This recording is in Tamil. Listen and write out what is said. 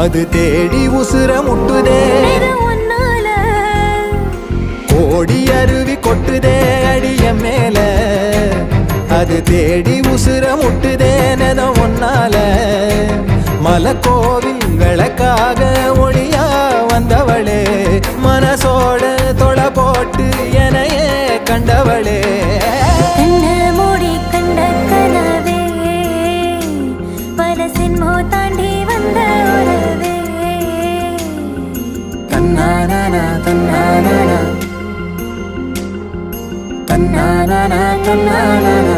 அது தேடி உசுர முட்டுதே கோடி அருவி கொட்டுதே அடிய மேல அது தேடி உசுர முட்டுதே நெதம் ஒன்னால மலக்கோவில் விளக்காக ஒளியா வந்தவளே மனசோட தொலை போட்டு எனையே கண்டவளே மூடி கண்ட கனவே பல சின்மோ தாண்டி வந்த உறவே தன்னானா தன்னானா தன்னானா தன்னானா